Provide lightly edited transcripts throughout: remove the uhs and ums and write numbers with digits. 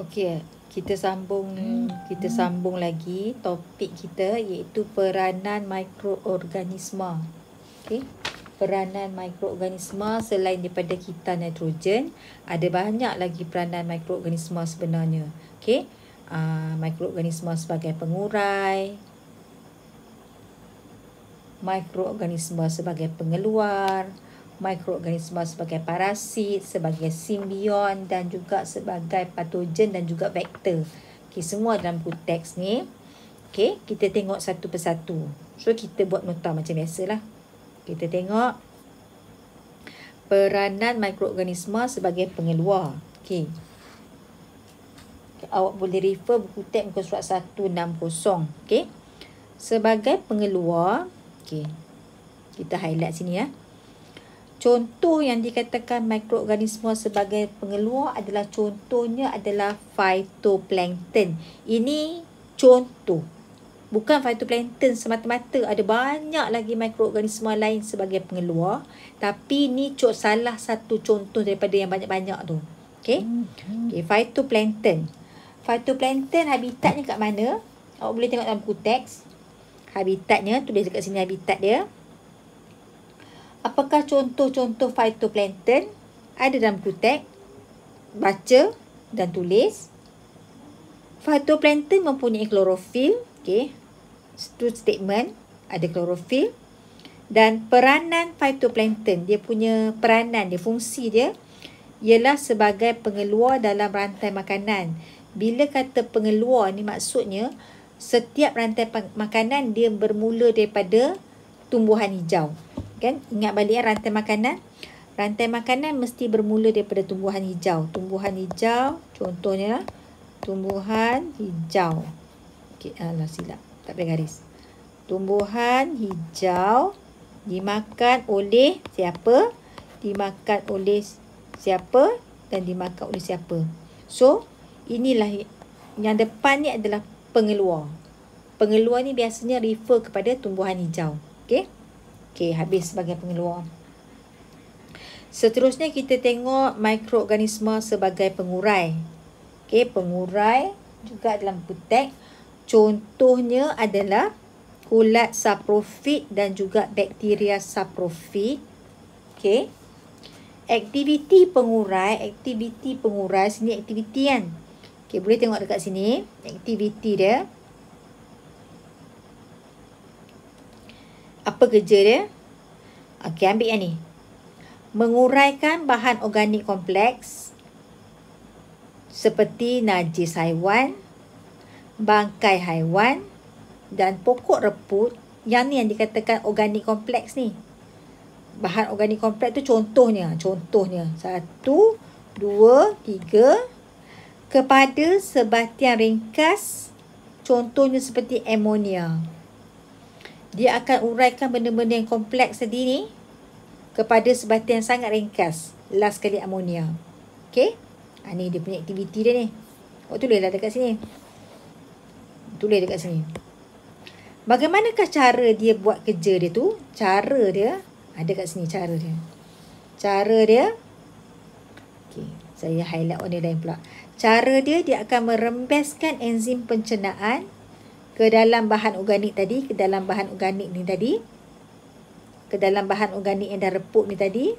Okey, kita sambung lagi topik kita, iaitu peranan mikroorganisma. Okey. Peranan mikroorganisma selain daripada kita nitrogen, ada banyak lagi peranan mikroorganisma sebenarnya. Okey. Mikroorganisma sebagai pengurai, mikroorganisma sebagai pengeluar, mikroorganisma sebagai parasit, sebagai simbion dan juga sebagai patogen dan juga vektor. Okey, semua dalam buku teks ni. Okey, kita tengok satu persatu. So, kita buat nota macam biasalah. Kita tengok peranan mikroorganisma sebagai pengeluar. Okey. Awak boleh refer buku teks muka surat 160. Okey. Sebagai pengeluar, okey. Kita highlight sini ya. Contoh yang dikatakan mikroorganisma sebagai pengeluar adalah, contohnya adalah phytoplankton. Ini contoh. Bukan phytoplankton semata-mata. Ada banyak lagi mikroorganisma lain sebagai pengeluar. Tapi ni salah satu contoh daripada yang banyak-banyak tu. Okey. Okay, phytoplankton. Phytoplankton habitatnya kat mana? Awak boleh tengok dalam buku teks. Habitatnya, tulis dekat sini habitat dia. Apakah contoh-contoh phytoplankton? Ada dalam buku teks. Baca dan tulis. Phytoplankton mempunyai klorofil. Okey. Itu statement. Ada klorofil. Dan peranan phytoplankton, dia punya peranan, dia fungsi dia ialah sebagai pengeluar dalam rantai makanan. Bila kata pengeluar ni, maksudnya setiap rantai makanan dia bermula daripada tumbuhan hijau. Kan? Ingat balik ya, rantai makanan. Rantai makanan mesti bermula daripada tumbuhan hijau. Tumbuhan hijau, contohnya tumbuhan hijau. Okey, silap. Tak ada garis. Tumbuhan hijau dimakan oleh siapa? Dimakan oleh siapa? Dan dimakan oleh siapa? So, inilah yang depan ni adalah pengeluar. Pengeluar ni biasanya refer kepada tumbuhan hijau. Okey? Okey, habis sebagai pengeluar. Seterusnya kita tengok mikroorganisma sebagai pengurai. Okey, pengurai juga dalam buku teks. Contohnya adalah kulat saprofit dan juga bakteria saprofit. Okey. Aktiviti pengurai, sini aktiviti kan. Okey, boleh tengok dekat sini aktiviti dia. Apa kerja dia? Okey, ambil yang ni. Menguraikan bahan organik kompleks seperti najis haiwan, bangkai haiwan dan pokok reput. Yang ni yang dikatakan organik kompleks ni. Bahan organik kompleks tu contohnya. 1, 2, 3. Kepada sebatian ringkas, contohnya seperti amonia. Dia akan uraikan benda-benda yang kompleks tadi ni kepada sebatian sangat ringkas. Last sekali amonia. Okey. Ni dia punya aktiviti dia ni. Tulislah dekat sini. Tulis dekat sini. Bagaimanakah cara dia buat kerja dia tu? Cara dia ada kat sini, cara dia. Cara dia. Okey, saya highlight warna lain pula. Cara dia akan merembeskan enzim pencernaan ke dalam bahan organik tadi, ke dalam bahan organik yang dah reput ni tadi.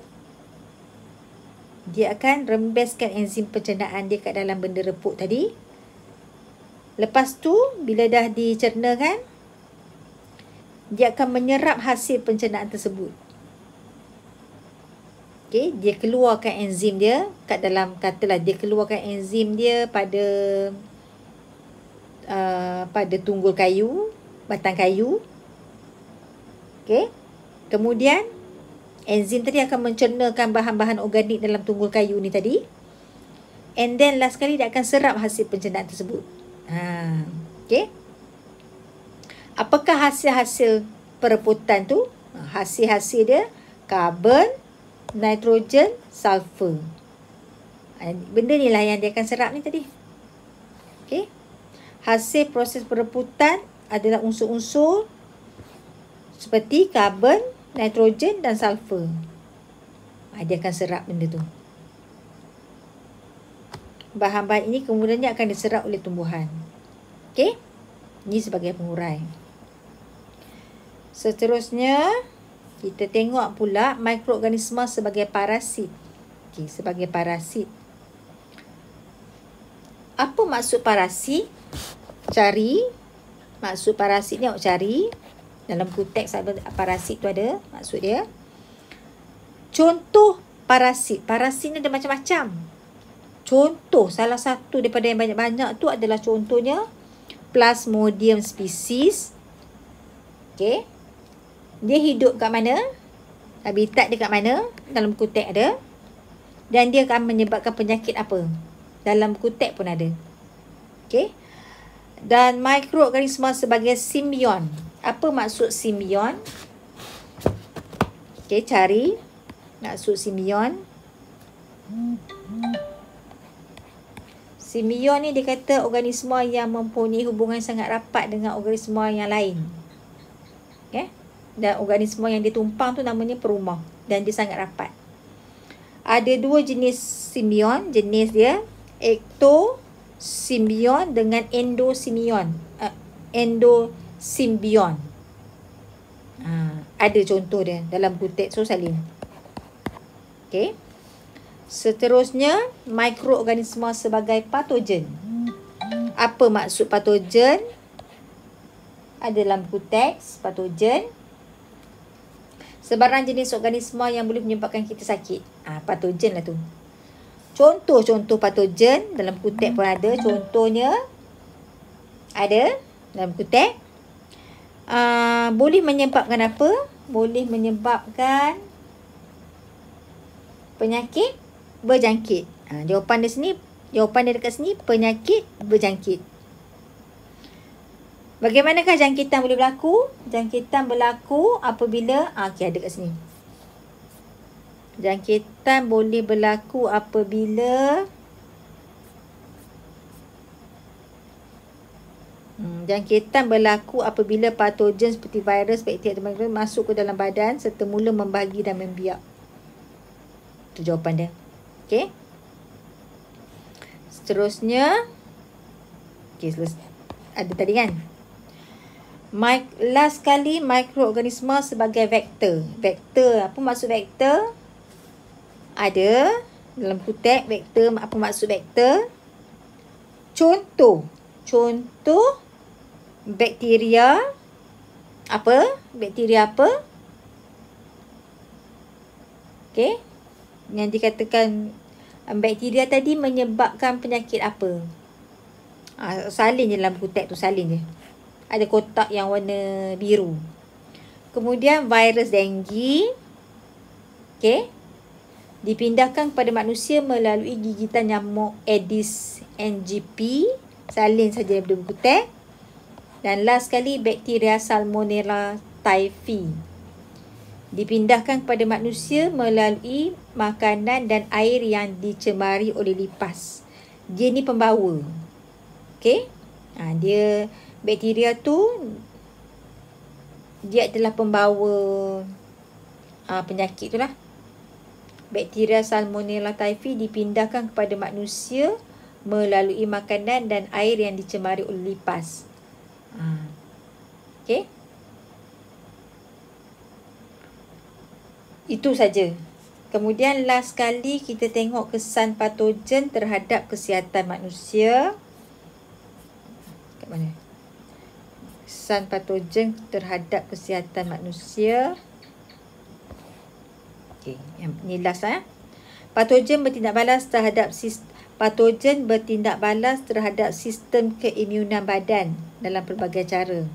Dia akan rembeskan enzim pencernaan dia kat dalam benda reput tadi. Lepas tu, bila dah dicernakan, dia akan menyerap hasil pencernaan tersebut. Okey, dia keluarkan enzim dia kat dalam, katalah dia keluarkan enzim dia pada tunggul kayu, batang kayu. Okey. Kemudian enzim tadi akan mencernakan bahan-bahan organik dalam tunggul kayu ni tadi. And then last sekali dia akan serap hasil pencernaan tersebut. Okey. Apakah hasil-hasil pereputan tu? Hasil-hasil dia karbon, nitrogen, sulfur. Benda ni lah yang dia akan serap ni tadi. Okey. Hasil proses pereputan adalah unsur-unsur seperti karbon, nitrogen dan sulfur. Dia akan serap benda tu. bahan-bahan ini kemudiannya akan diserap oleh tumbuhan. Okey? Ini sebagai pengurai. Seterusnya, kita tengok pula mikroorganisma sebagai parasit. Okey, sebagai parasit. Apa maksud parasit? Cari. Maksud parasit ni awak cari. Dalam buku teks parasit tu ada maksud dia. Contoh parasit. Parasit ni ada macam-macam. Contoh, salah satu daripada yang banyak-banyak tu adalah contohnya Plasmodium species. Okey. Dia hidup kat mana? Habitat dia kat mana? Dalam buku teks ada. Dan dia akan menyebabkan penyakit apa? Dalam buku teks pun ada. Okey. Dan mikroorganisma sebagai simbion. Apa maksud simbion? Okey, cari maksud simbion. Simbion ni dia kata organisma yang mempunyai hubungan sangat rapat dengan organisma yang lain. Okay? Dan organisma yang ditumpang tu namanya perumah. Dan dia sangat rapat. Ada dua jenis simbion. Jenis dia ektosimbion dengan endosimbion. Endosimbion. Ada contoh dia dalam buku teks Salim. Okay. Seterusnya, mikroorganisma sebagai patogen. Apa maksud patogen? Ada dalam buku teks, patogen. Sebarang jenis organisma yang boleh menyebabkan kita sakit. Patogen lah tu. Contoh-contoh patogen dalam buku teks pun ada. Contohnya, ada dalam buku teks. Boleh menyebabkan apa? Boleh menyebabkan penyakit berjangkit. Jawapan dia dekat sini, penyakit berjangkit. Bagaimanakah jangkitan boleh berlaku? Jangkitan berlaku apabila, okey, ada kat sini. Jangkitan boleh berlaku apabila jangkitan berlaku apabila patogen seperti virus, bakteri atau mikroba masuk ke dalam badan serta mula membagi dan membiak. Itu jawapan dia. Okey. Seterusnya, okey, ada tadi kan? Last kali, mikroorganisma sebagai vektor. Vektor, apa maksud vektor? Ada dalam buku teks vektor, apa maksud vektor? Contoh bakteria. Apa? Bakteria apa? Okey. Yang dikatakan bakteria tadi menyebabkan penyakit apa? Salin je dalam buku teks tu, salin je. Ada kotak yang warna biru. Kemudian virus denggi. Okey. Dipindahkan kepada manusia melalui gigitan nyamuk Aedes aegypti. Salin saja daripada buku teks. Dan last sekali, bakteria Salmonella typhi. Dipindahkan kepada manusia melalui makanan dan air yang dicemari oleh lipas. Dia ni pembawa. Okey. Dia, bakteria tu, dia adalah pembawa penyakit tu lah. Bakteria Salmonella typhi dipindahkan kepada manusia melalui makanan dan air yang dicemari oleh lipas. Okey. Itu saja. Kemudian last kali kita tengok kesan patogen terhadap kesihatan manusia. Kat mana? Kesan patogen terhadap kesihatan manusia. Okey, yang ni last Patogen bertindak balas terhadap sistem keimunan badan dalam pelbagai cara.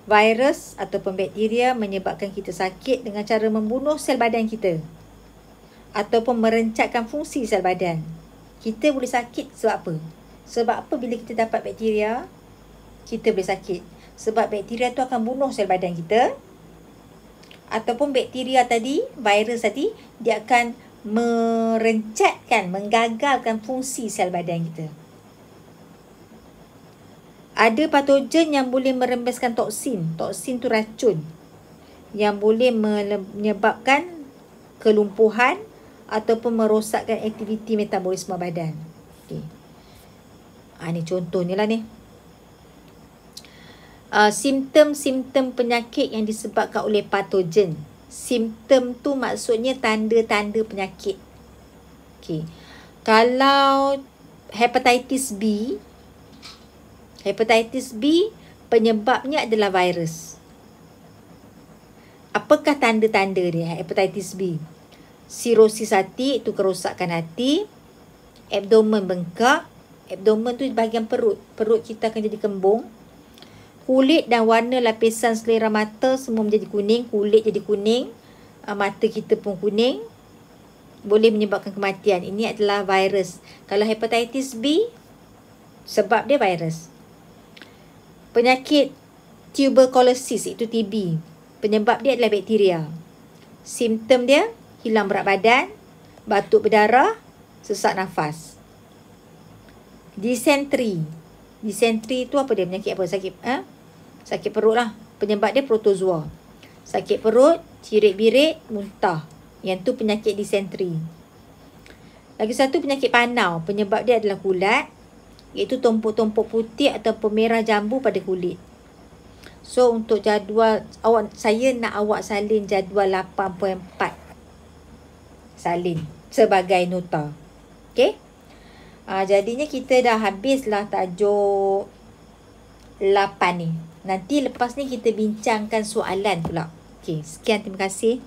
Virus ataupun bakteria menyebabkan kita sakit dengan cara membunuh sel badan kita ataupun merencatkan fungsi sel badan. Kita boleh sakit sebab apa? Sebab apa bila kita dapat bakteria, kita boleh sakit? Sebab bakteria tu akan bunuh sel badan kita. Ataupun bakteria tadi, virus tadi, dia akan merencatkan, menggagalkan fungsi sel badan kita. Ada patogen yang boleh merembeskan toksin. Toksin tu racun. Yang boleh menyebabkan kelumpuhan ataupun merosakkan aktiviti metabolisme badan. Okey. Ni contohnya lah ni. Simptom-simptom penyakit yang disebabkan oleh patogen. Simptom tu maksudnya tanda-tanda penyakit. Okey. Kalau hepatitis B penyebabnya adalah virus. Apakah tanda-tanda dia hepatitis B? Sirosis hati, itu kerosakan hati. Abdomen bengkak. Abdomen tu bahagian perut. Perut kita akan jadi kembung. Kulit dan warna lapisan selera mata semua menjadi kuning. Kulit jadi kuning. Mata kita pun kuning. Boleh menyebabkan kematian. Ini adalah virus. Kalau hepatitis B, sebab dia virus. Penyakit tuberculosis, itu TB. Penyebab dia adalah bakteria. Simptom dia, hilang berat badan, batuk berdarah, sesak nafas. Dysentery. Dysentery tu apa dia? Penyakit apa? Sakit perut lah. Penyebab dia protozoa. Sakit perut, cirit-birit, muntah. Yang tu penyakit dysentery. Lagi satu penyakit panau. Penyebab dia adalah kulat, iaitu tumpuk-tumpuk putih atau pemerah jambu pada kulit. So untuk jadual, saya nak awak salin jadual 8.4. Salin sebagai nota. Okey? Jadinya kita dah habislah tajuk 8 ni. Nanti lepas ni kita bincangkan soalan pula. Okey, sekian, terima kasih.